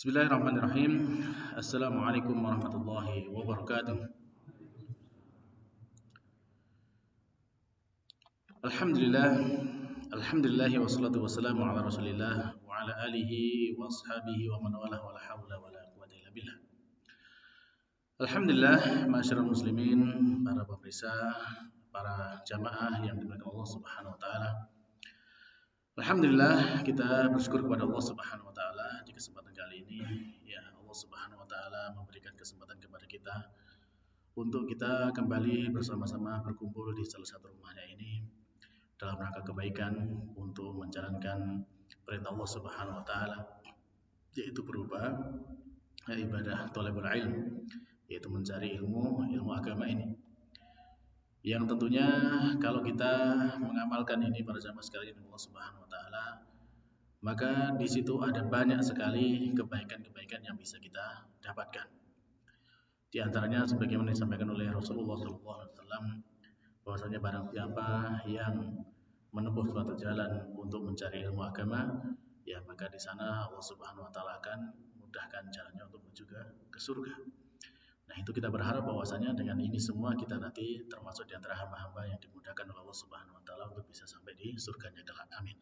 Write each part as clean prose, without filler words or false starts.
Bismillahirrahmanirrahim. Assalamualaikum warahmatullahi wabarakatuh. Alhamdulillah, alhamdulillah wassalatu wassalamu ala Rasulillah wa ala alihi wa ashabihi wa man walah wa la haula wa la quwwata illa billah. Alhamdulillah, masyarul muslimin, para pemirsa, para jamaah yang dimuliakan Allah Subhanahu wa taala. Alhamdulillah, kita bersyukur kepada Allah Subhanahu wa taala di kesempatan kali ini. Ya, Allah Subhanahu wa taala memberikan kesempatan kepada kita untuk kita kembali bersama-sama berkumpul di salah satu rumahnya ini dalam rangka kebaikan untuk menjalankan perintah Allah Subhanahu wa taala, yaitu berupa ibadah thalabul ilm, yaitu mencari ilmu agama ini. Yang tentunya kalau kita mengamalkan ini para jamaah sekalian Allah Subhanahu wa taala, maka di situ ada banyak sekali kebaikan-kebaikan yang bisa kita dapatkan. Di antaranya sebagaimana disampaikan oleh Rasulullah SAW, bahwasanya barang siapa yang menempuh suatu jalan untuk mencari ilmu agama, ya maka di sana Allah Subhanahu wa taala akan mudahkan jalannya untuk menuju ke surga. Nah, itu kita berharap bahwasanya dengan ini semua kita nanti termasuk di antara hamba-hamba yang dimudahkan oleh Allah Subhanahu wa taala untuk bisa sampai di surganya kelak. Amin.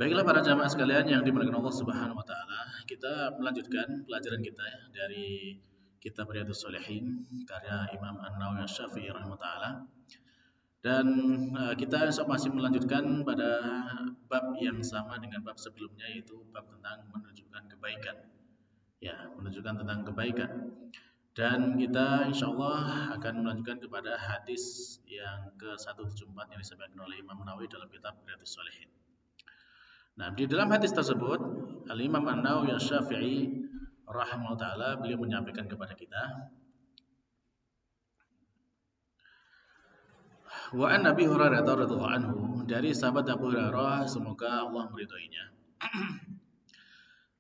Baiklah para jamaah sekalian yang dimuliakan Allah Subhanahu wa taala, kita melanjutkan pelajaran kita dari kitab Riyadhus Shalihin karya Imam An-Nawawi Asy-Syafi'i rahimahullah. Dan kita masih melanjutkan pada bab yang sama dengan bab sebelumnya, yaitu bab tentang menunjukkan kebaikan. Ya, menunjukkan tentang kebaikan. Dan kita insya Allah akan melanjutkan kepada hadis yang ke-174 yang disampaikan oleh Imam Nawawi dalam kitab Riyadhus Shalihin. Nah, di dalam hadis tersebut, Al-Imam An-Nawawi Asy-Syafi'i rahimahullah ta'ala, beliau menyampaikan kepada kita, wa an Nabi Hurairah radhiyallahu anhu, dari sahabat Abu Hurairah semoga Allah meridhoinya,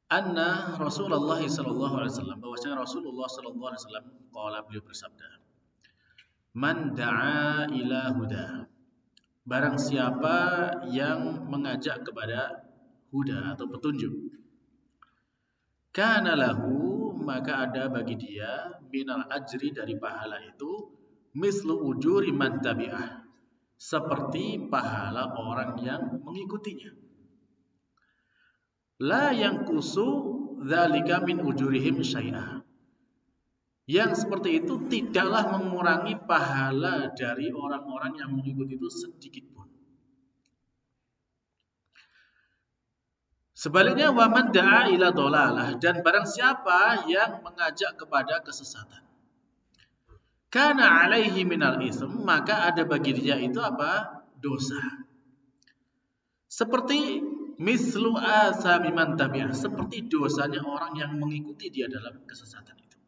anna Rasulullah sallallahu alaihi wasallam, bahwasanya Rasulullah sallallahu alaihi wasallam qala, beliau bersabda, man da'a ila huda, barang siapa yang mengajak kepada huda atau petunjuk, kana lahu, maka ada bagi dia minal ajri, dari pahala itu, mislu ujuri man tabi'ah, seperti pahala orang yang mengikutinya. La yanqusu dzalika min ujurihim syai'a, yang seperti itu tidaklah mengurangi pahala dari orang-orang yang mengikuti itu sedikit pun. Sebaliknya, wa man da'a ila dhalalah, dan barang siapa yang mengajak kepada kesesatan, kana alaihi minal ism, maka ada bagi dia itu apa? Dosa. Seperti mislu asami man tabi'ah, seperti dosanya orang yang mengikuti dia dalam kesesatan itu.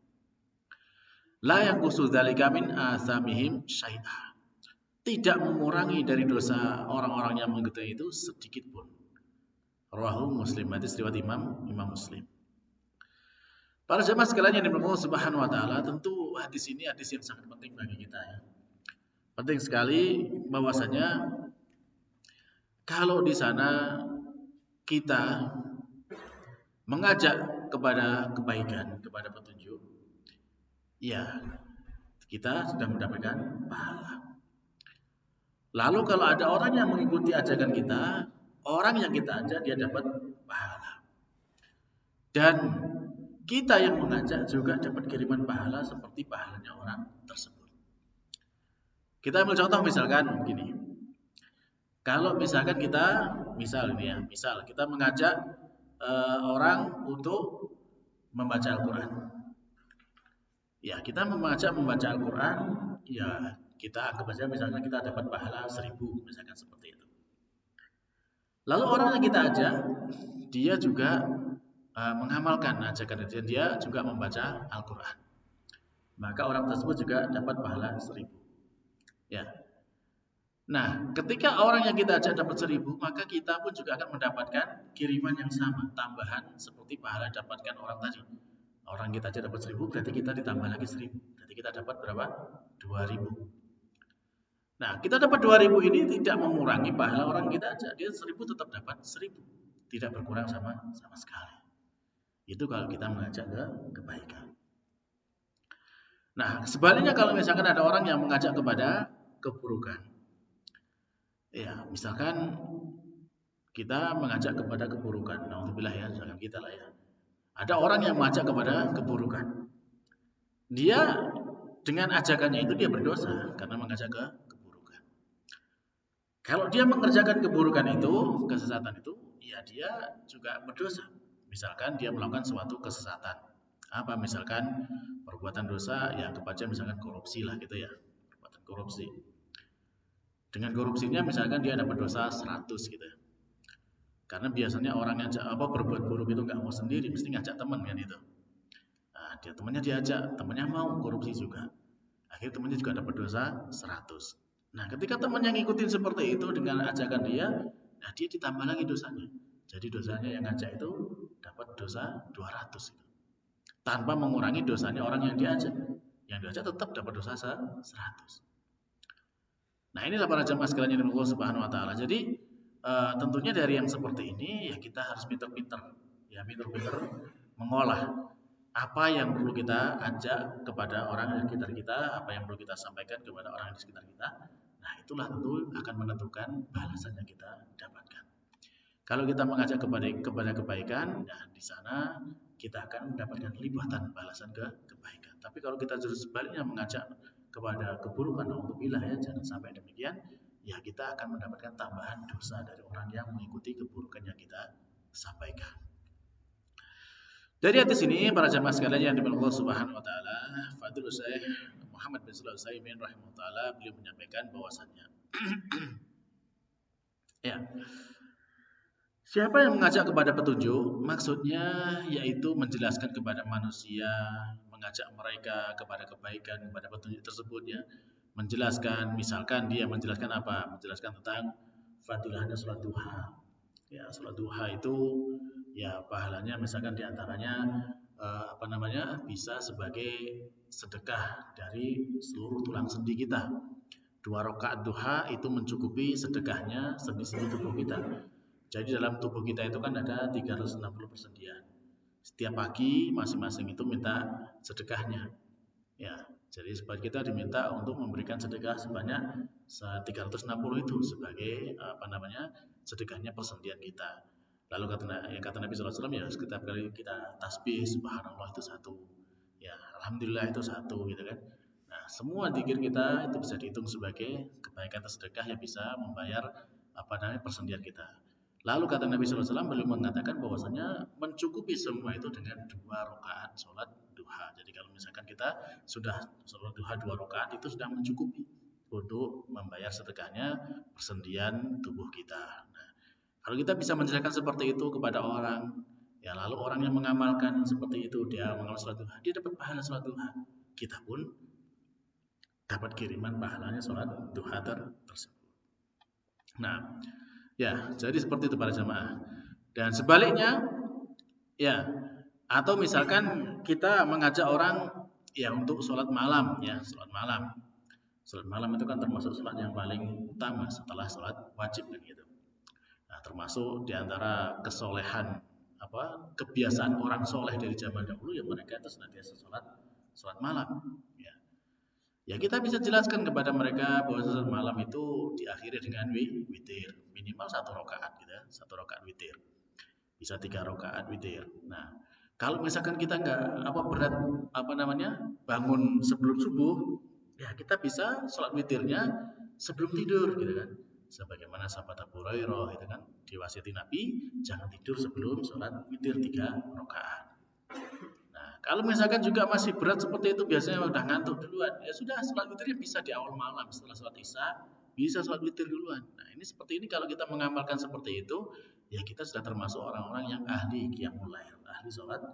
La yanqusu dzalika min asamihim syai'a, tidak mengurangi dari dosa orang-orang yang mengikuti itu sedikit pun. Rawahu Muslim, hadis riwayat Imam Muslim. Para jemaah sekalian yang dimuliakan Allah Subhanahu wa taala, tentu hadis ini hadis yang sangat penting bagi kita ya. Penting sekali bahwasanya kalau di sana kita mengajak kepada kebaikan, kepada petunjuk, ya kita sudah mendapatkan pahala. Lalu kalau ada orang yang mengikuti ajakan kita, orang yang kita ajak, dia dapat pahala. Dan kita yang mengajak juga dapat kiriman pahala seperti pahalanya orang tersebut. Kita ambil contoh misalkan begini. Kalau misalkan kita, misal kita mengajak orang untuk membaca Al-Quran. Ya, kita mengajak membaca Al-Quran, ya kita anggap saja misalnya kita dapat pahala 1000, misalkan seperti itu. Lalu orang yang kita ajak, dia juga mengamalkan ajakan itu, dia juga membaca Al-Quran. Maka orang tersebut juga dapat pahala 1000. Ya. Nah, ketika orang yang kita ajak dapat 1000, maka kita pun juga akan mendapatkan kiriman yang sama, tambahan seperti pahala dapatkan orang tadi. Orang kita ajak dapat 1000, berarti kita ditambah lagi 1000. Berarti kita dapat berapa? 2000. Nah, kita dapat 2000 ini tidak mengurangi pahala orang kita ajak. Dia 1000 tetap dapat 1000. Tidak berkurang sama sekali. Itu kalau kita mengajak ke kebaikan. Nah, sebaliknya kalau misalkan ada orang yang mengajak kepada keburukan. Ya, misalkan kita mengajak kepada keburukan. Alhamdulillah ya, jangan kita lah ya. Ada orang yang mengajak kepada keburukan. Dia dengan ajakannya itu dia berdosa karena mengajak ke keburukan. Kalau dia mengerjakan keburukan itu, kesesatan itu, ya dia juga berdosa. Misalkan dia melakukan suatu kesesatan. Apa misalkan perbuatan dosa ya kebaca misalkan korupsi lah gitu ya. Perbuatan korupsi. Dengan korupsinya misalkan dia dapat dosa 100 gitu ya. Karena biasanya orang yang berbuat buruk itu nggak mau sendiri, mesti ngajak teman kan itu. Nah, temannya diajak, temannya mau korupsi juga. Akhirnya temannya juga dapat dosa 100. Nah, ketika temannya ngikutin seperti itu dengan ajakan dia, nah dia ditambah lagi dosanya. Jadi dosanya yang ngajak itu dapat dosa 200 gitu. Tanpa mengurangi dosanya orang yang diajak. Yang diajak tetap dapat dosa 100. Nah, inilah para jemaah sekalian yang Allah Subhanahu wa taala. Jadi tentunya dari yang seperti ini ya kita harus pintar-pintar ya pintar-pintar mengolah apa yang perlu kita ajak kepada orang di sekitar kita, apa yang perlu kita sampaikan kepada orang di sekitar kita. Nah, itulah tentu akan menentukan balasan yang kita dapatkan. Kalau kita mengajak kepada kebaikan, nah di sana kita akan mendapatkan lipatan balasan kebaikan. Tapi kalau kita justru sebaliknya mengajak kepada keburukan, alhamdulillah ya, jangan sampai demikian, ya kita akan mendapatkan tambahan dosa dari orang yang mengikuti keburukan yang kita sampaikan. Dari hadis ini para jamaah sekalian yang dimuliakan Allah Subhanahu wa taala, Fadil Syekh Muhammad bin Shalih Al-Utsaimin rahimahullah taala beliau menyampaikan bahwasannya ya, siapa yang mengajak kepada petunjuk, maksudnya yaitu menjelaskan kepada manusia, mengajak mereka kepada kebaikan, kepada petunjuk tersebut ya. Menjelaskan, misalkan dia menjelaskan apa? Menjelaskan tentang fadilahnya sholat duha. Ya, sholat duha itu ya pahalanya misalkan diantaranya bisa sebagai sedekah dari seluruh tulang sendi kita. 2 rakaat duha itu mencukupi sedekahnya sendi-sendi tubuh kita. Jadi dalam tubuh kita itu kan ada 360 persendian. Setiap pagi masing-masing itu minta sedekahnya. Ya, jadi kita diminta untuk memberikan sedekah sebanyak 360 itu sebagai sedekahnya persendian kita. Lalu kata Nabi SAW ya setiap kali kita tasbih subhanallah itu 1. Ya, alhamdulillah itu 1 gitu kan. Nah, semua zikir kita itu bisa dihitung sebagai kebaikan atau sedekah yang bisa membayar persendian kita. Lalu kata Nabi SAW beliau mengatakan bahwasanya mencukupi semua itu dengan 2 rakaat sholat duha. Jadi kalau misalkan kita sudah sholat duha 2 rakaat itu sudah mencukupi untuk membayar sedekahnya persendian tubuh kita. Nah, kalau kita bisa menjelaskan seperti itu kepada orang, ya lalu orang yang mengamalkan seperti itu, dia mengamalkan sholat duha, dia dapat pahala sholat duha. Kita pun dapat kiriman pahalanya sholat duha tersebut. Nah, ya, jadi seperti itu para jamaah. Dan sebaliknya, ya, atau misalkan kita mengajak orang ya untuk sholat malam, ya, sholat malam. Sholat malam itu kan termasuk sholat yang paling utama setelah sholat wajib kan gitu. Nah, termasuk diantara kesolehan kebiasaan orang soleh dari zaman dahulu ya mereka itu senantiasa sholat malam. Ya kita bisa jelaskan kepada mereka bahwa sholat malam itu diakhiri dengan witir minimal 1 rakaat gitu ya, 1 rakaat witir. Bisa 3 rakaat witir. Nah, kalau misalkan kita nggak bangun sebelum subuh, ya kita bisa sholat witirnya sebelum tidur gitu kan. Sebagaimana sahabat Abu Hurairah gitu kan, diwasiati Nabi jangan tidur sebelum sholat witir 3 rakaat. Kalau misalkan juga masih berat seperti itu biasanya udah ngantuk duluan, ya sudah sholat witirnya bisa di awal malam setelah sholat isya bisa sholat witir duluan. Nah ini seperti ini kalau kita mengamalkan seperti itu, ya kita sudah termasuk orang-orang yang ahli qiyamul lail, ahli sholat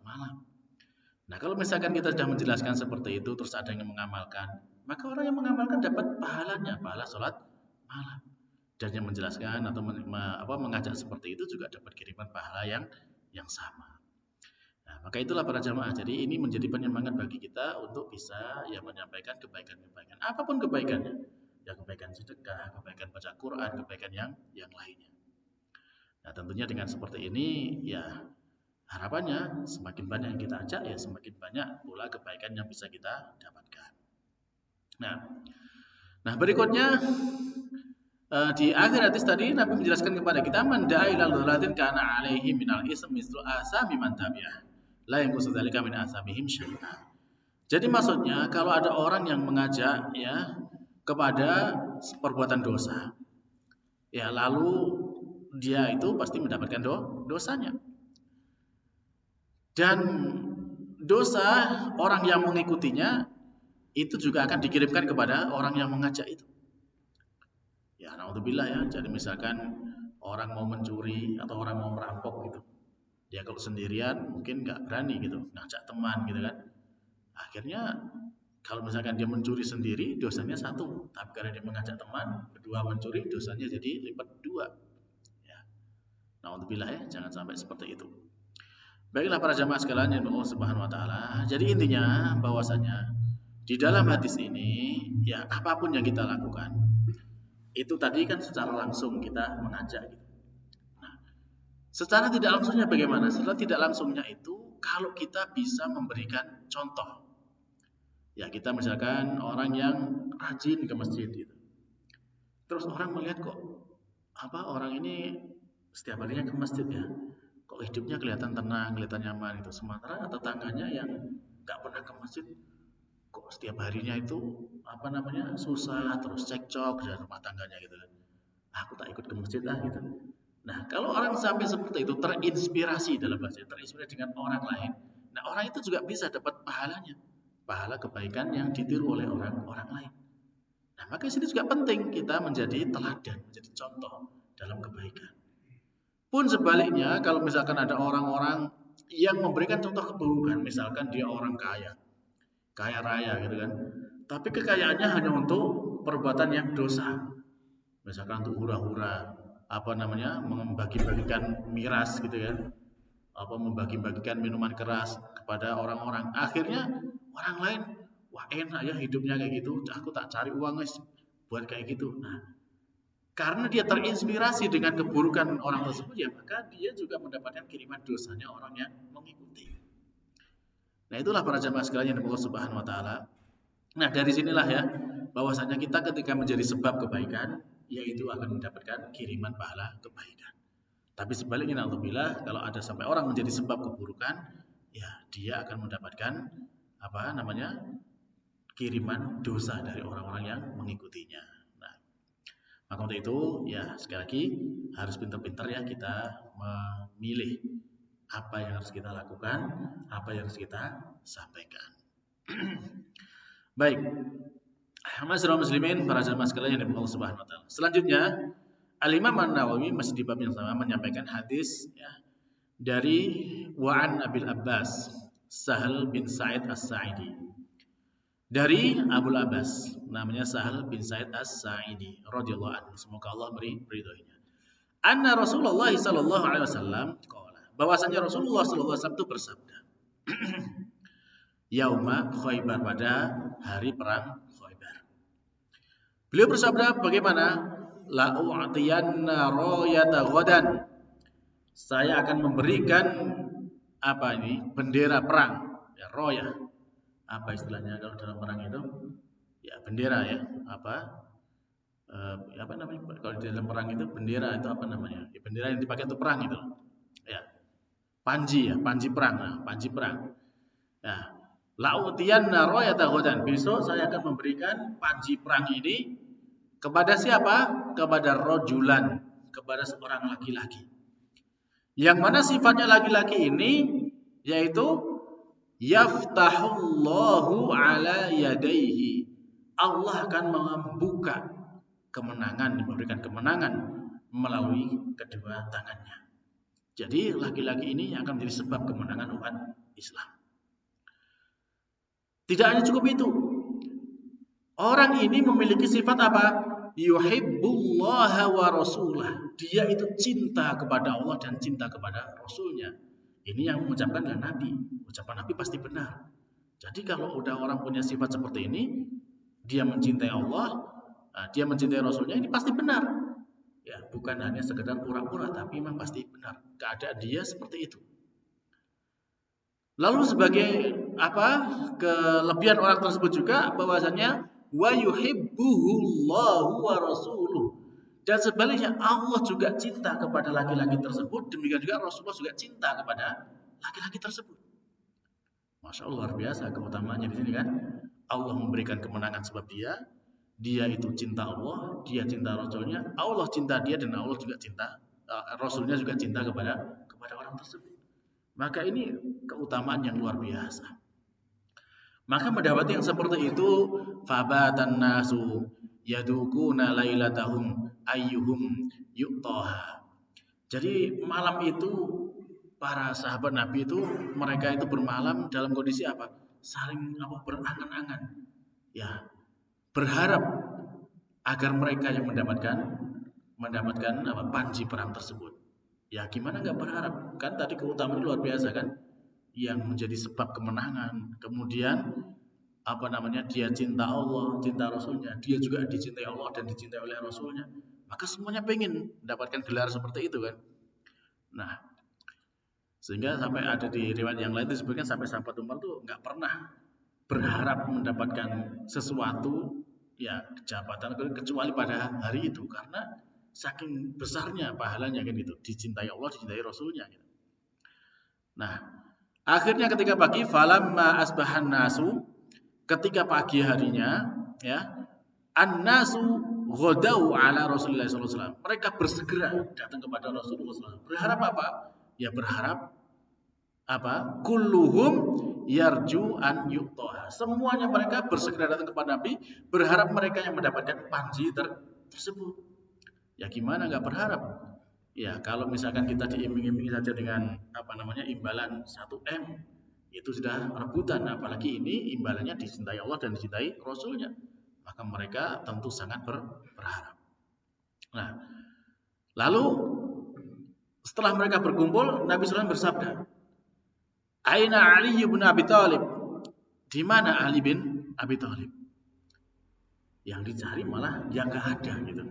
malam. Nah kalau misalkan kita sudah menjelaskan seperti itu, terus ada yang mengamalkan, maka orang yang mengamalkan dapat pahalanya, pahala sholat malam. Dan yang menjelaskan atau mengajak seperti itu juga dapat kiriman pahala yang sama. Nah, maka itulah para jamaah. Jadi ini menjadi penyemangat bagi kita untuk bisa ya menyampaikan kebaikan-kebaikan. Apapun kebaikannya. Ya kebaikan sedekah, kebaikan baca Quran, kebaikan yang lainnya. Nah, tentunya dengan seperti ini ya Harapannya semakin banyak yang kita ajak, ya semakin banyak pula kebaikan yang bisa kita dapatkan. Nah berikutnya di akhir hadis tadi Nabi menjelaskan kepada kita, man da'a ila dzalatin kana alaihi minal ism mislu asami man tabi'ah la yanqusu dzalika min asamihim syai'a. Jadi maksudnya kalau ada orang yang mengajak ya kepada perbuatan dosa, ya lalu dia itu pasti mendapatkan dosanya. Dan dosa orang yang mengikutinya itu juga akan dikirimkan kepada orang yang mengajak itu. Ya, naudzubillah ya. Jadi misalkan orang mau mencuri atau orang mau merampok gitu. Dia kalau sendirian mungkin nggak berani gitu, ngajak teman gitu kan. Akhirnya kalau misalkan dia mencuri sendiri dosanya 1, tapi karena dia mengajak teman berdua mencuri dosanya jadi lipat 2. Ya. Naudzubillah ya, jangan sampai seperti itu. Baiklah para jamaah sekalian yang Allah Subhanahu wa taala. Jadi intinya bahwasanya di dalam hadis ini ya apapun yang kita lakukan itu tadi kan secara langsung kita mengajak gitu. Nah, secara tidak langsungnya bagaimana? Secara tidak langsungnya itu kalau kita bisa memberikan contoh. Ya kita misalkan orang yang rajin ke masjid gitu. Terus orang melihat kok orang ini setiap harinya ke masjid ya. Kok hidupnya kelihatan tenang, kelihatan nyaman itu. Sementara tetangganya yang nggak pernah ke masjid, kok setiap harinya itu susah, terus cekcok dan rumah tangganya gitu. Aku tak ikut ke masjid gitu. Nah kalau orang sampai seperti itu terinspirasi dalam bahasa, terinspirasi dengan orang lain, nah orang itu juga bisa dapat pahalanya, pahala kebaikan yang ditiru oleh orang lain. Nah maka di sini juga penting kita menjadi teladan, menjadi contoh dalam kebaikan. Pun sebaliknya, kalau misalkan ada orang-orang yang memberikan contoh keburukan, misalkan dia orang kaya raya gitu kan, tapi kekayaannya hanya untuk perbuatan yang dosa, misalkan untuk hura-hura, membagi-bagikan miras gitu kan, membagi-bagikan minuman keras kepada orang-orang. Akhirnya orang lain, wah enak ya hidupnya kayak gitu, aku tak cari uang guys buat kayak gitu. Nah, karena dia terinspirasi dengan keburukan orang tersebut, ya maka dia juga mendapatkan kiriman dosanya orang yang mengikuti. Nah itulah para jamaah sekalian yang Allah Subhanahu Wa Taala. Nah dari sinilah ya bahwasanya kita ketika menjadi sebab kebaikan, yaitu akan mendapatkan kiriman pahala kebaikan. Tapi sebaliknya, alhamdulillah kalau ada sampai orang menjadi sebab keburukan, ya dia akan mendapatkan kiriman dosa dari orang-orang yang mengikutinya. Maka untuk itu ya sekali lagi harus pintar-pintar ya kita memilih apa yang harus kita lakukan, apa yang harus kita sampaikan. Baik. Ma'asyiral muslimin, para jamaah sekalian yang dirahmati Allah Subhanahu wa taala. Selanjutnya, Al-Imam An-Nawawi masih di bab yang sama menyampaikan hadis ya dari Wa'an Abil Abbas Sahal bin Sa'id As-Sa'idi. Dari Abu Abbas, namanya Sahal bin Sa'id As-Sa'idi radhiyallahu anhu, semoga Allah beri ridhonya. Anna Rasulullah sallallahu alaihi wasallam qala, bahwasanya Rasulullah sallallahu alaihi wasallam itu bersabda. Yauma Khaybar, pada hari perang Khaybar. Beliau bersabda bagaimana? La u'tiyanna rayata ghadan. Saya akan memberikan bendera perang, ya royah. Apa istilahnya kalau dalam perang itu? Ya bendera ya, kalau di dalam perang itu bendera itu apa namanya? Ya, bendera yang dipakai untuk perang itu. Ya. Panji perang. Nah, panji perang. Nah, la'utiyanna rayata ghadan. Besok saya akan memberikan panji perang ini kepada siapa? Kepada rajulan, kepada seorang laki-laki. Yang mana sifatnya laki-laki ini yaitu yaftahullahu ala yadaihi. Allah akan membuka kemenangan, memberikan kemenangan melalui kedua tangannya. Jadi laki-laki ini akan menjadi sebab kemenangan umat Islam. Tidak hanya cukup itu. Orang ini memiliki sifat apa? Yuhibbullaha wa rasulah. Dia itu cinta kepada Allah dan cinta kepada Rasulnya. Ini yang mengucapkan adalah Nabi. Ucapan Nabi pasti benar. Jadi kalau udah orang punya sifat seperti ini, dia mencintai Allah, dia mencintai Rasulnya, ini pasti benar. Ya, bukan hanya sekedar pura-pura, tapi memang pasti benar. Keadaan dia seperti itu. Lalu sebagai apa kelebihan orang tersebut juga bahwasanya wa yuhibbuhullahu wa rasuluh. Dan sebaliknya Allah juga cinta kepada laki-laki tersebut, demikian juga Rasulullah juga cinta kepada laki-laki tersebut. Masya Allah, luar biasa keutamaannya di sini kan. Allah memberikan kemenangan sebab dia itu cinta Allah, dia cinta Rasulnya, Allah cinta dia dan Allah juga cinta Rasulnya juga cinta kepada orang tersebut. Maka ini keutamaan yang luar biasa. Maka mendapati yang seperti itu, fabatan nasu yadukuna lailatahum ayyuhum yu'taha. Jadi malam itu para sahabat Nabi itu mereka itu bermalam dalam kondisi apa? Saling berangan-angan. Ya, berharap agar mereka yang mendapatkan panji perang tersebut. Ya gimana nggak berharap? Kan tadi keutamaan luar biasa kan? Yang menjadi sebab kemenangan. Kemudian dia cinta Allah, cinta Rasulnya, dia juga dicintai Allah dan dicintai oleh Rasulnya. Maka semuanya pengen mendapatkan gelar seperti itu kan. Nah, sehingga sampai ada di riwayat yang lain disebutkan sampai sahabat Umar tuh nggak pernah berharap mendapatkan sesuatu ya jabatan kecuali pada hari itu karena saking besarnya pahalanya kan gitu, dicintai Allah, dicintai Rasulnya gitu. Nah, akhirnya ketika pagi falamma asbahan nasu, ketika pagi harinya ya, an-nasu ghadau ala Rasulullah sallallahu alaihi wasallam. Mereka bersegera datang kepada Rasulullah sallallahu alaihi wasallam. Berharap apa? Ya berharap kulluhum yarju an yu'taha. Semuanya mereka bersegera datang kepada Nabi, berharap mereka yang mendapatkan panji tersebut. Ya gimana nggak berharap? Ya kalau misalkan kita diiming-imingi saja dengan imbalan 1 M, itu sudah rebutan, apalagi ini imbalannya dicintai Allah dan dicintai Rasulnya. Maka mereka tentu sangat berharap. Nah, lalu setelah mereka berkumpul, Nabi SAW bersabda, Aina Ali bin Abi Thalib? Di mana Ali bin Abi Thalib? Yang dicari malah yang nggak ada gitu.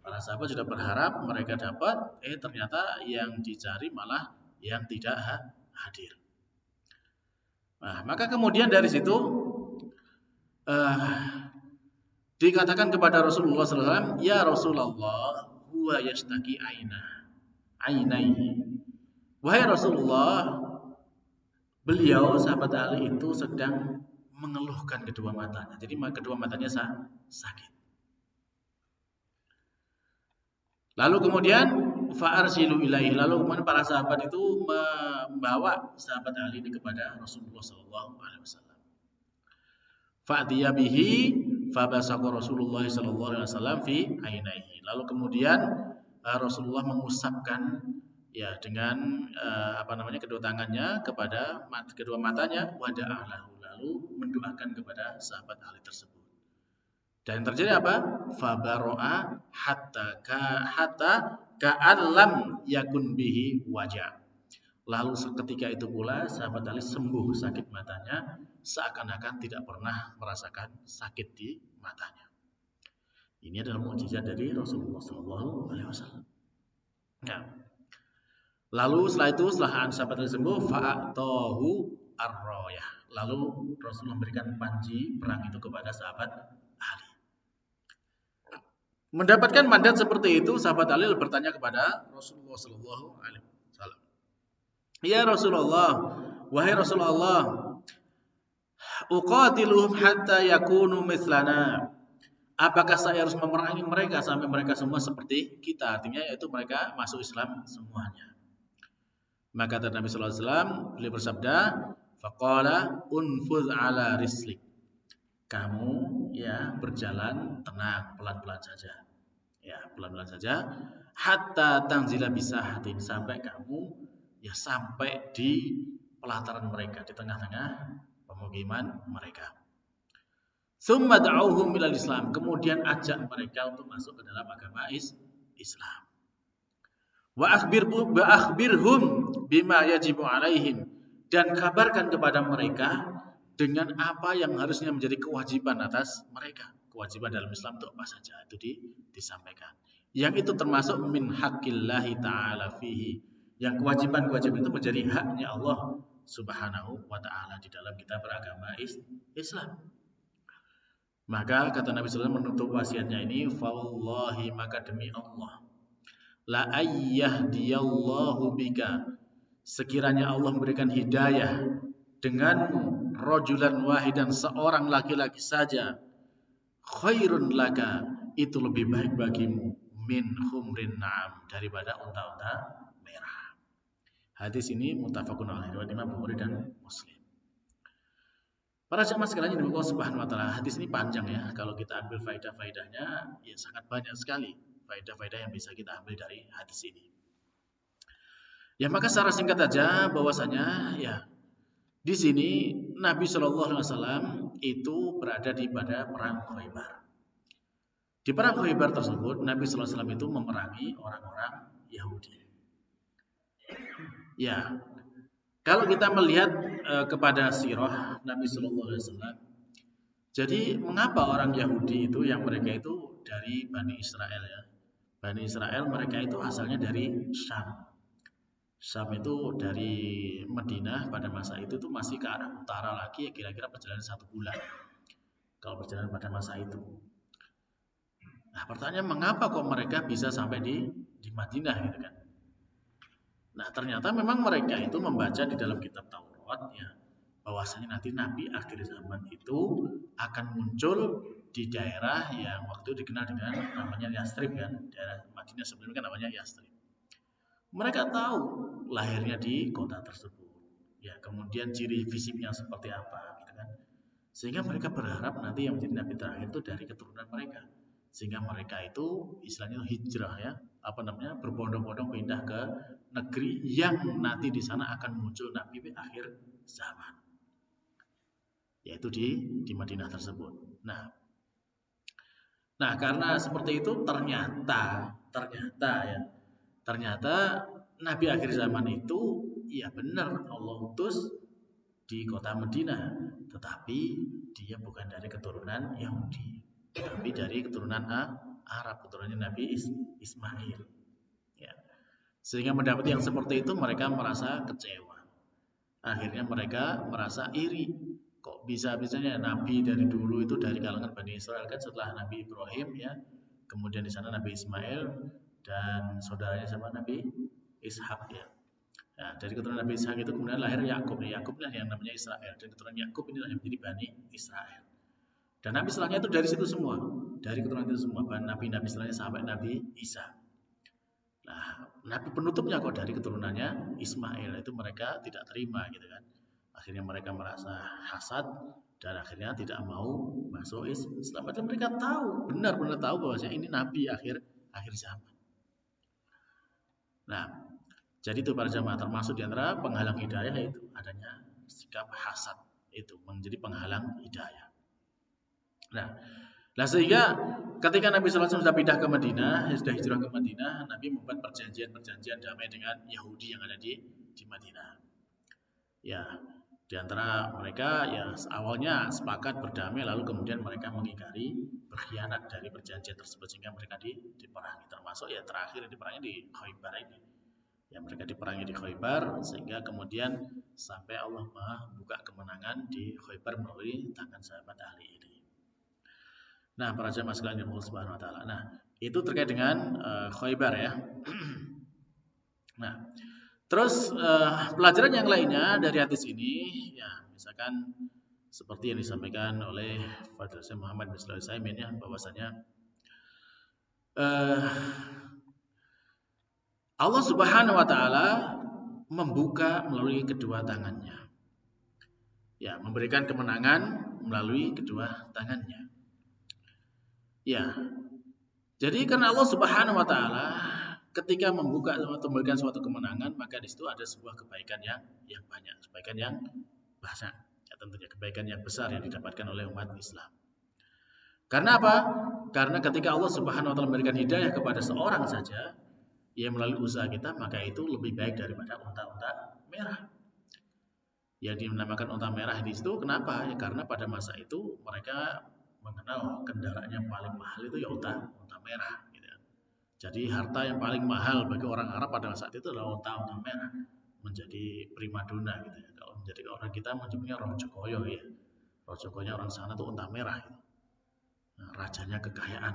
Para sahabat sudah berharap mereka dapat, ternyata yang dicari malah yang tidak hadir. Nah, maka kemudian dari situ dikatakan kepada Rasulullah SAW, ya Rasulullah, huwa yashtaki ainaihi. Wahai Rasulullah, beliau sahabat Ali itu sedang mengeluhkan kedua matanya. Jadi kedua matanya sakit. Lalu kemudian fa'arsilu ilaihi. Lalu kemudian para sahabat itu membawa sahabat Ali ini kepada Rasulullah SAW. Fa'tiya bihi fabasaqa Rasulullah SAW fi ainaihi. Lalu kemudian Rasulullah mengusapkan ya dengan kedua tangannya kepada kedua matanya, wada'alahu, lalu mendoakan kepada sahabat Ali tersebut. Dan terjadi apa? Fabaro'a hatta ka'allam yakun bihi wajah. Lalu seketika itu pula sahabat Ali sembuh sakit matanya, seakan-akan tidak pernah merasakan sakit di matanya. Ini adalah mukjizat dari Rasulullah SAW. Nah, lalu setelah sahabat Ali sembuh, fa'atahu ar-rayah. Lalu Rasulullah memberikan panji perang itu kepada sahabat Ali. Mendapatkan mandat seperti itu, sahabat Ali bertanya kepada Rasulullah SAW. Ya Rasulullah, wahai Rasulullah, uqatiluhum hatta yakunu mithlana. Apakah saya harus memerangi mereka sampai mereka semua seperti kita? Artinya yaitu mereka masuk Islam semuanya. Maka kata Nabi sallallahu alaihi wasallam, beliau bersabda, faqala unfuz ala rislik. Kamu ya berjalan tenang, pelan-pelan saja. Ya, pelan-pelan saja hatta tanzila bisahatin, sampai kamu ya sampai di pelataran mereka, di tengah-tengah pemukiman mereka. Tsumma da'uhum ilal Islam, kemudian ajak mereka untuk masuk ke dalam agama Islam. Wa akhbirhum bima yajibu alaihim, dan kabarkan kepada mereka dengan apa yang harusnya menjadi kewajiban atas mereka. Kewajiban dalam Islam itu apa saja, itu disampaikan. Yang itu termasuk min haqqillahi ta'ala fihi, yang kewajiban-kewajiban itu menjadi haknya Allah Subhanahu wa ta'ala di dalam kita beragama Islam. Maka kata Nabi SAW menutup wasiatnya ini, "Fawallahi, maka demi Allah, la ayyahdiyallahu bika, sekiranya Allah memberikan hidayah denganmu, rajulan wahidan, seorang laki-laki saja, khairun laka, itu lebih baik bagimu, min humrin na'am, daripada unta-unta merah." Hadis ini muttafaqun alaih, riwayat Imam Bukhari dan Muslim. Para jamaah sekalian yang dimuliakan Subhanahu wa ta'ala, hadis ini panjang ya. Kalau kita ambil faedah-faedahnya, ya sangat banyak sekali faedah-faedah yang bisa kita ambil dari hadis ini. Ya, maka secara singkat saja bahwasanya ya di sini Nabi Shallallahu Alaihi Wasallam itu berada pada perang Khaybar. Di perang Khaybar tersebut Nabi Shallallahu Alaihi Wasallam itu memerangi orang-orang Yahudi. Ya, kalau kita melihat kepada sirah Nabi Shallallahu Alaihi Wasallam, jadi mengapa orang Yahudi itu yang mereka itu dari Bani Israel ya? Bani Israel mereka itu asalnya dari Syam. Syam itu dari Madinah pada masa itu tuh masih ke arah utara lagi, ya kira-kira perjalanan 1 bulan. Kalau perjalanan pada masa itu. Nah, pertanyaan mengapa kok mereka bisa sampai di Madinah gitu kan? Nah, ternyata memang mereka itu membaca di dalam kitab Taurat ya, bahwasanya nanti Nabi akhir zaman itu akan muncul di daerah yang waktu itu dikenal dengan namanya Yastrib kan, daerah Madinah sebelumnya kan namanya Yastrib. Mereka tahu lahirnya di kota tersebut. Ya, kemudian ciri fisiknya seperti apa gitu kan. Sehingga mereka berharap nanti yang menjadi nabi terakhir itu dari keturunan mereka. Sehingga mereka itu istilahnya hijrah ya, berbondong-bondong pindah ke negeri yang nanti di sana akan muncul nabi akhir zaman. Yaitu di Madinah tersebut. Nah, karena seperti itu ternyata Nabi akhir zaman itu ya benar Allah utus di kota Madinah, tetapi dia bukan dari keturunan Yahudi, tapi dari keturunan Arab, keturunannya Nabi Ismail. Ya. Sehingga mendapat yang seperti itu mereka merasa kecewa. Akhirnya mereka merasa iri. Kok bisa-bisanya Nabi dari dulu itu dari kalangan Bani Israel kan, setelah Nabi Ibrahim ya, kemudian di sana Nabi Ismail dan saudaranya sama Nabi Ishak ya. Nah, dari keturunan Nabi Ishak itu kemudian lahir Yakub. Yakub lah yang namanya Israel, dan keturunan Yakub inilah yang menjadi Bani Israel. Dan Nabi setelahnya itu dari situ semua, dari keturunan itu semua, Nabi-Nabi setelahnya sampai Nabi Isa. Nah, Nabi penutupnya kok dari keturunannya Ismail, itu mereka tidak terima gitu kan. Akhirnya mereka merasa hasad dan akhirnya tidak mau masuk Islam. Padahal mereka tahu, benar-benar tahu bahwa ini Nabi akhir zaman. Nah, jadi itu para jamaah termasuk di antara penghalang hidayah yaitu adanya sikap hasad, itu menjadi penghalang hidayah. Nah, sehingga ketika Nabi SAW sudah pindah ke Madinah, sudah hijrah ke Madinah, Nabi membuat perjanjian damai dengan Yahudi yang ada di Madinah. Ya, di antara mereka ya awalnya sepakat berdamai, lalu kemudian mereka mengingkari, berkhianat dari perjanjian tersebut sehingga mereka diperangi, termasuk ya terakhir diperangi di Khaybar ini. Ya, mereka diperangi di Khaybar sehingga kemudian sampai Allah membuka kemenangan di Khaybar melalui tangan sahabat ahli ini. Nah, para jamaah sekalian yang Allah Subhanahu wa taala. Nah, itu terkait dengan Khaybar ya. Nah, terus pelajaran yang lainnya dari hadis ini ya, misalkan seperti yang disampaikan oleh Fadil Syekh Muhammad bin Shalih Al-Utsaimin ya, bahwasanya Allah Subhanahu wa taala membuka melalui kedua tangannya. Ya, memberikan kemenangan melalui kedua tangannya. Ya. Jadi karena Allah Subhanahu wa taala ketika membuka atau memberikan suatu kemenangan, maka di situ ada sebuah kebaikan yang banyak, kebaikan yang banyak. Ya, tentunya kebaikan yang besar yang didapatkan oleh umat Islam. Karena apa? Karena ketika Allah Subhanahu wa taala memberikan hidayah kepada seorang saja, ya melalui usaha kita, maka itu lebih baik daripada unta-unta merah. Yang dinamakan unta merah di situ kenapa? Ya karena pada masa itu mereka mengenal kendaraan yang paling mahal itu ya unta merah gitu. Jadi harta yang paling mahal bagi orang Arab pada saat itu adalah unta merah, menjadi primadona gitu ya. Kalau Jadi orang kita menyebutnya Rojokoyo ya. Rojokoyo orang sana tuh unta merah. Nah, rajanya kekayaan.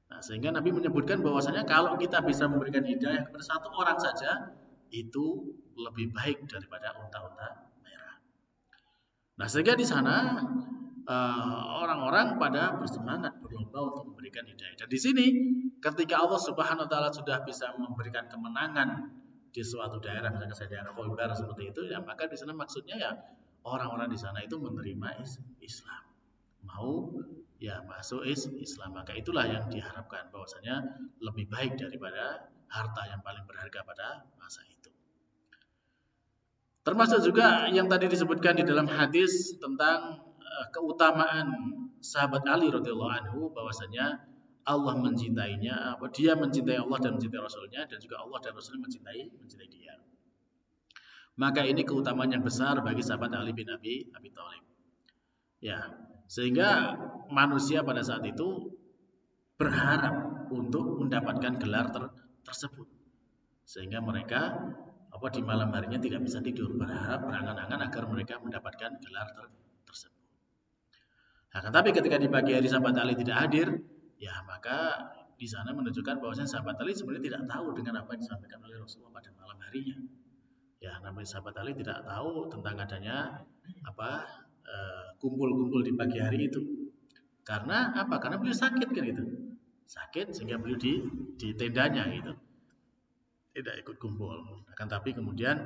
Nah, sehingga Nabi menyebutkan bahwasanya kalau kita bisa memberikan hidayah kepada satu orang saja, itu lebih baik daripada unta-unta merah. Nah, sehingga di sana orang-orang pada bersemangat berlomba untuk memberikan hidayah. Dan di sini ketika Allah Subhanahu wa taala sudah bisa memberikan kemenangan di suatu daerah, misalnya daerah Khaybar seperti itu, ya maka di sana maksudnya ya orang-orang di sana itu menerima Islam, mau ya masuk Islam. Maka itulah yang diharapkan bahwasanya lebih baik daripada harta yang paling berharga pada masa itu. Termasuk juga yang tadi disebutkan di dalam hadis tentang keutamaan sahabat Ali radhiyallahu anhu, bahwasanya Allah mencintainya, dia mencintai Allah dan mencintai Rasulnya, dan juga Allah dan Rasulnya mencintai dia. Maka ini keutamaan yang besar bagi sahabat Ali bin Abi Thalib. Ya, sehingga manusia pada saat itu berharap untuk mendapatkan gelar tersebut. Sehingga mereka di malam harinya tidak bisa tidur, berharap berangan-angan agar mereka mendapatkan gelar tersebut. Nah, tapi ketika di pagi hari sahabat Ali tidak hadir, ya maka di sana menunjukkan bahwasanya sahabat Ali sebenarnya tidak tahu dengan apa yang disampaikan oleh Rasulullah pada malam harinya. Ya, namanya sahabat Ali tidak tahu tentang adanya kumpul-kumpul di pagi hari itu. Karena apa? Karena beliau sakit kan gitu. Sakit sehingga beliau di tendanya gitu. Tidak ikut kumpul. Akan tapi kemudian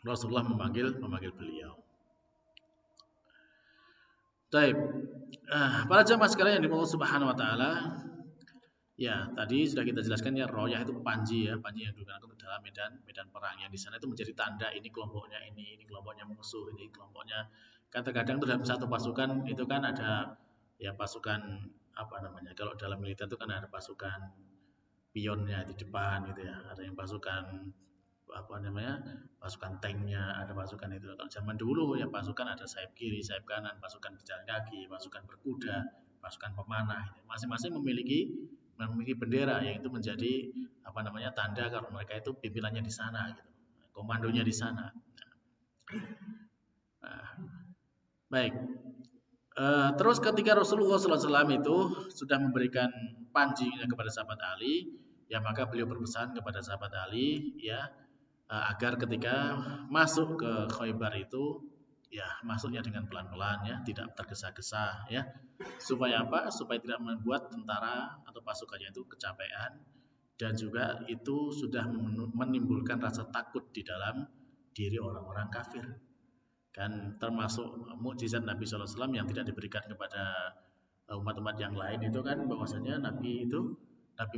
Rasulullah memanggil beliau. Baik. Para jamaah sekalian yang dimaulah Subhanahu wa taala, ya tadi sudah kita jelaskan ya, royah itu panji ya, panji yang digunakan dalam medan perang, yang di sana itu menjadi tanda ini kelompoknya ini kelompoknya musuh, ini kelompoknya. Kadang-kadang dalam satu pasukan itu kan ada ya pasukan kalau dalam militer itu kan ada pasukan pionnya di depan gitu ya, ada yang pasukan pasukan tanknya, ada pasukan itu. Kalau zaman dulu ya pasukan ada sayap kiri, sayap kanan, pasukan berjalan kaki, pasukan berkuda, pasukan pemanah. Masing-masing memiliki bendera yang itu menjadi tanda kalau mereka itu pimpinannya di sana gitu. Komandonya di sana. Nah, baik. Terus ketika Rasulullah SAW itu sudah memberikan panjinya kepada sahabat Ali, ya maka beliau berpesan kepada sahabat Ali ya agar ketika masuk ke Khaybar itu ya masuknya dengan pelan-pelan ya, tidak tergesa-gesa ya. Supaya apa? Supaya tidak membuat tentara atau pasukannya itu kecapean, dan juga itu sudah menimbulkan rasa takut di dalam diri orang-orang kafir. Kan termasuk mukjizat Nabi SAW yang tidak diberikan kepada umat-umat yang lain itu kan bahwasanya Nabi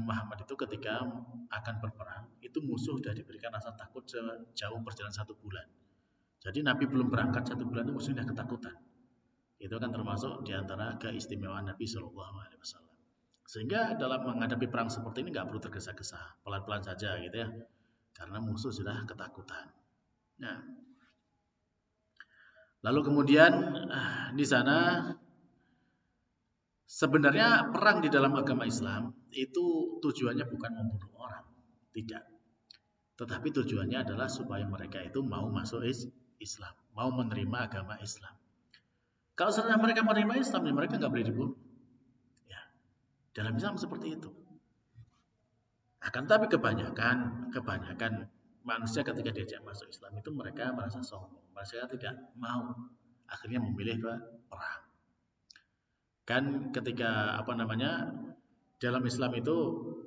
Muhammad itu ketika akan berperang itu musuh sudah diberikan rasa takut jauh perjalanan 1 bulan. Jadi Nabi belum berangkat 1 bulan itu musuhnya ketakutan. Itu kan termasuk diantara keistimewaan Nabi SAW. Sehingga dalam menghadapi perang seperti ini nggak perlu tergesa-gesa, pelan-pelan saja gitu ya, karena musuh sudah ketakutan. Nah, lalu kemudian di sana sebenarnya perang di dalam agama Islam itu tujuannya bukan membunuh orang, tidak. Tetapi tujuannya adalah supaya mereka itu mau masuk Islam, mau menerima agama Islam. Kalau setelah mereka menerima Islam, ya mereka nggak boleh dibunuh. Ya, dalam Islam seperti itu. Akan tapi kebanyakan manusia ketika diajak masuk Islam itu mereka merasa sombong, mereka tidak mau, akhirnya memilih perang. Kan ketika dalam Islam itu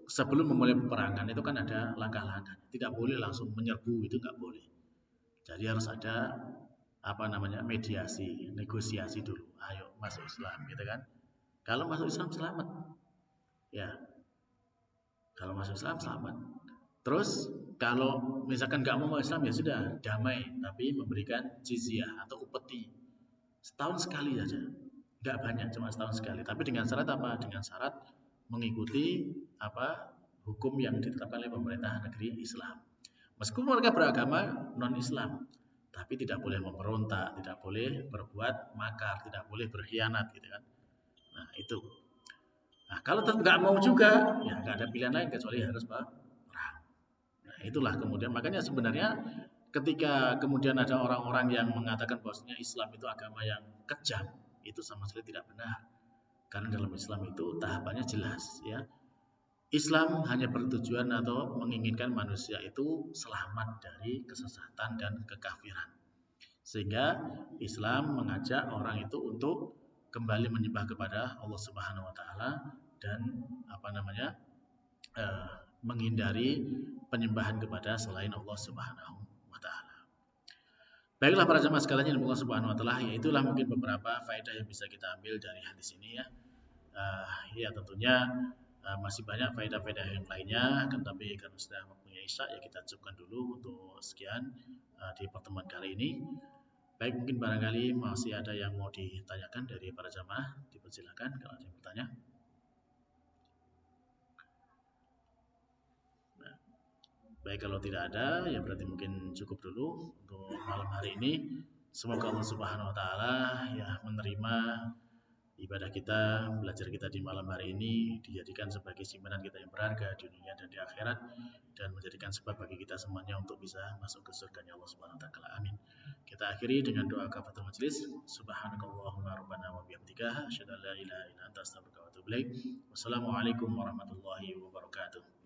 sebelum memulai peperangan itu kan ada langkah-langkah, tidak boleh langsung menyerbu, itu nggak boleh. Jadi harus ada mediasi, negosiasi dulu. Ayo masuk Islam, gitu kan? Kalau masuk Islam selamat, ya. Kalau masuk Islam selamat. Terus kalau misalkan nggak mau masuk Islam ya sudah damai, tapi memberikan jizyah atau upeti setahun sekali saja, nggak banyak, cuma setahun sekali. Tapi dengan syarat apa? Dengan syarat mengikuti hukum yang ditetapkan oleh pemerintah negeri Islam. Meskipun mereka beragama non-Islam, tapi tidak boleh memberontak, tidak boleh berbuat makar, tidak boleh berkhianat, gitu kan? Nah itu. Nah kalau tetap nggak mau juga, ya nggak ada pilihan lain kecuali harus perang. Nah itulah kemudian makanya sebenarnya ketika kemudian ada orang-orang yang mengatakan bahwasanya Islam itu agama yang kejam, itu sama sekali tidak benar. Karena dalam Islam itu tahapannya jelas, ya. Islam hanya bertujuan atau menginginkan manusia itu selamat dari kesesatan dan kekafiran. Sehingga Islam mengajak orang itu untuk kembali menyembah kepada Allah Subhanahu wa taala dan menghindari penyembahan kepada selain Allah Subhanahu wa taala. Baiklah para jemaah sekalian yang Allah Subhanahu wa taala, itulah mungkin beberapa faedah yang bisa kita ambil dari hadis ini, ya. Ya tentunya masih banyak faedah-faedah yang lainnya, tapi karena sudah waktunya Isya, ya kita cukupkan dulu untuk sekian di pertemuan kali ini. Baik, mungkin barangkali masih ada yang mau ditanyakan dari para jamaah, dipersilakan kalau ada yang bertanya. Nah, baik, kalau tidak ada, ya berarti mungkin cukup dulu untuk malam hari ini. Semoga Allah Subhanahu wa taala ya menerima ibadah kita, belajar kita di malam hari ini, dijadikan sebagai simpanan kita yang berharga di dunia dan di akhirat, dan menjadikan sebab bagi kita semuanya untuk bisa masuk ke surganya Allah Subhanahu wa taala. Amin. Kita akhiri dengan doa kafaratul majelis. Subhanakallahumma rabbana wa bihamdika asyhadu an la ilaha illa anta astaghfiruka wa atubu ilaik. Wassalamualaikum warahmatullahi wabarakatuh.